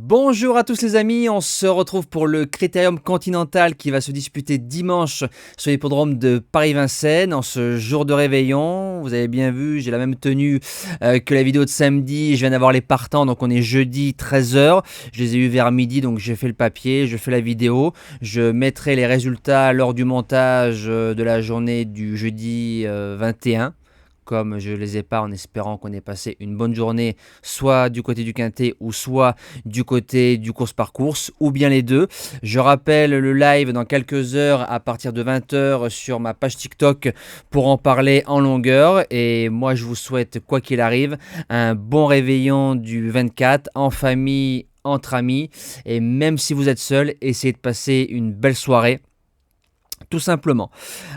Bonjour à tous les amis, on se retrouve pour le Critérium Continental qui va se disputer dimanche sur l'hippodrome de Paris-Vincennes en ce jour de réveillon. Vous avez bien vu, j'ai la même tenue que la vidéo de samedi, je viens d'avoir les partants, donc on est jeudi 13h. Je les ai eus vers midi, donc j'ai fait le papier, je fais la vidéo. Je mettrai les résultats lors du montage de la journée du jeudi 21. Comme je les ai pas, en espérant qu'on ait passé une bonne journée, soit du côté du quintet ou soit du côté du course par course, ou bien les deux. Je rappelle le live dans quelques heures à partir de 20h sur ma page TikTok pour en parler en longueur. Et moi, je vous souhaite, quoi qu'il arrive, un bon réveillon du 24 en famille, entre amis. Et même si vous êtes seul, essayez de passer une belle soirée. Tout simplement.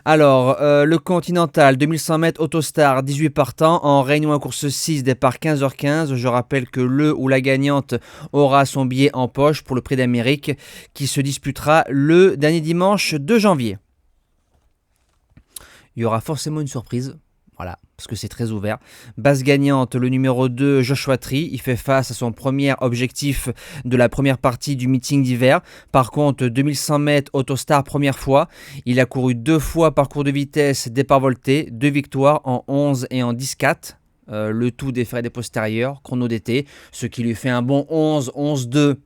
Alors, le Continental, 2100 mètres, Autostar, 18 partants, en réunion à course 6, départ 15h15. Je rappelle que le ou la gagnante aura son billet en poche pour le Prix d'Amérique qui se disputera le dernier dimanche de janvier. Il y aura forcément une surprise. Voilà, parce que c'est très ouvert. Base gagnante, le numéro 2, Joshua Tree. Il fait face à son premier objectif de la première partie du meeting d'hiver. Par contre, 2100 mètres, Autostar, première fois. Il a couru 2 fois parcours de vitesse, départ volté, 2 victoires en 11 et en 10-4. Le tout des frais des postérieurs, chrono d'été, ce qui lui fait un bon 11, 11-2.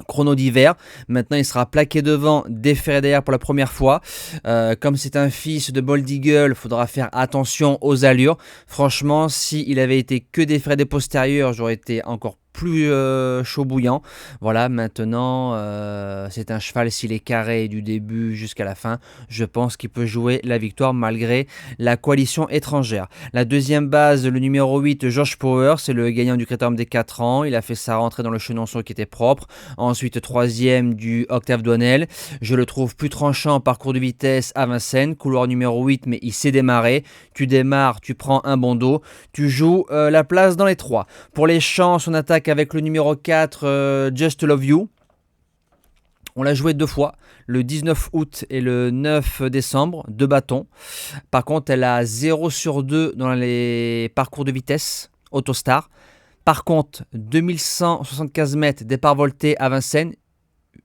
Chrono d'hiver, maintenant il sera plaqué devant, déféré derrière pour la première fois. Comme c'est un fils de Bold Eagle, il faudra faire attention aux allures. Franchement, s'il avait été que déféré des postérieurs, j'aurais été encore plus chaud bouillant. Voilà, maintenant c'est un cheval, s'il est carré du début jusqu'à la fin, je pense qu'il peut jouer la victoire malgré la coalition étrangère. La deuxième base, le numéro 8, Josh Power, c'est le gagnant du Critérium des 4 ans. Il a fait sa rentrée dans le Chenonceau qui était propre. Ensuite, troisième du Octave Douanel. Je le trouve plus tranchant en parcours de vitesse à Vincennes, couloir numéro 8, mais il sait démarrer. Tu démarres, tu prends un bon dos, tu joues la place dans les 3. Pour les chances, on attaque avec le numéro 4, Just Love You. On l'a joué 2 fois, le 19 août et le 9 décembre, 2 bâtons. Par contre, elle a 0 sur 2 dans les parcours de vitesse, Autostar. Par contre, 2175 mètres, départ volté à Vincennes,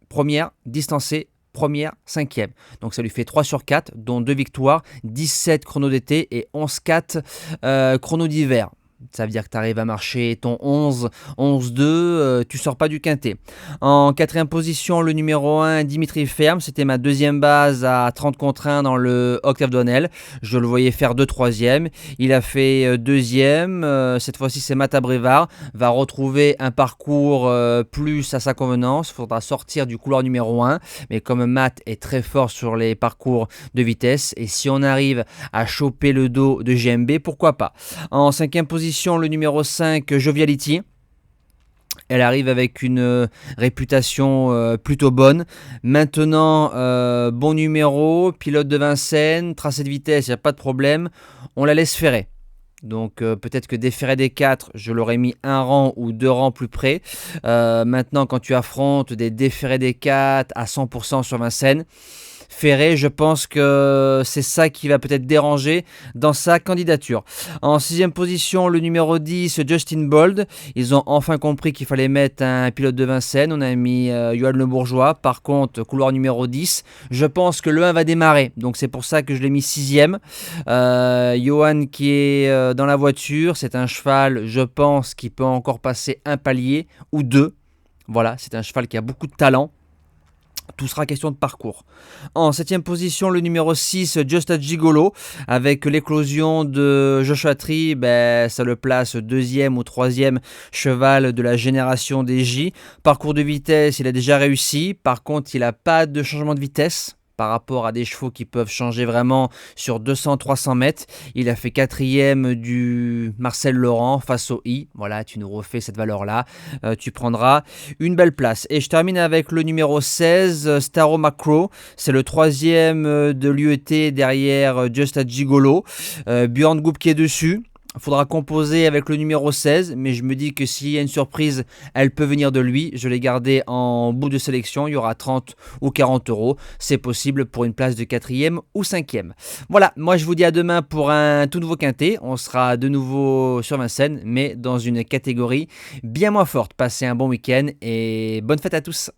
première, distancée, première, cinquième. Donc ça lui fait 3 sur 4, dont 2 victoires, 17 chrono d'été et 11-4 chrono d'hiver. Ça veut dire que tu arrives à marcher ton 11, 11-2, tu sors pas du quintet. En quatrième position, le numéro 1, Dimitri Ferme. C'était ma deuxième base à 30 contre 1 dans le Octave Douanel. Je le voyais faire 2 troisième. Il a fait deuxième. Cette fois-ci, c'est Mata Brevard. Va retrouver un parcours plus à sa convenance. Il faudra sortir du couloir numéro 1. Mais comme Matt est très fort sur les parcours de vitesse, et si on arrive à choper le dos de GMB, pourquoi pas. En cinquième position, le numéro 5, Joviality. Elle arrive avec une réputation plutôt bonne. Maintenant, bon numéro, pilote de Vincennes, tracé de vitesse, il n'y a pas de problème. On la laisse ferrer. Donc peut-être que déféré des 4, je l'aurais mis un rang ou 2 rangs plus près. Maintenant, quand tu affrontes des déférés des 4 à 100% sur Vincennes, Ferré, je pense que c'est ça qui va peut-être déranger dans sa candidature. En sixième position, le numéro 10, Justin Bold. Ils ont enfin compris qu'il fallait mettre un pilote de Vincennes. On a mis Johan Le Bourgeois. Par contre, couloir numéro 10, je pense que le 1 va démarrer. Donc c'est pour ça que je l'ai mis sixième. Johan qui est dans la voiture, c'est un cheval, je pense, qui peut encore passer un palier ou 2. Voilà, c'est un cheval qui a beaucoup de talent. Tout sera question de parcours. En 7e position, le numéro 6, Just a Gigolo. Avec l'éclosion de Joshua Tree, ça le place 2e ou 3e cheval de la génération des J. Parcours de vitesse, il a déjà réussi. Par contre, il n'a pas de changement de vitesse par rapport à des chevaux qui peuvent changer vraiment sur 200-300 mètres. Il a fait 4e du Marcel Laurent face au I. Voilà, tu nous refais cette valeur-là. Tu prendras une belle place. Et je termine avec le numéro 16, Staro Macro. C'est le 3e de l'UET derrière Just a Gigolo. Björn Goup qui est dessus. Faudra composer avec le numéro 16, mais je me dis que s'il y a une surprise, elle peut venir de lui. Je l'ai gardé en bout de sélection, il y aura 30 ou 40 euros. C'est possible pour une place de quatrième ou cinquième. Voilà, moi je vous dis à demain pour un tout nouveau quintet. On sera de nouveau sur Vincennes, mais dans une catégorie bien moins forte. Passez un bon week-end et bonne fête à tous.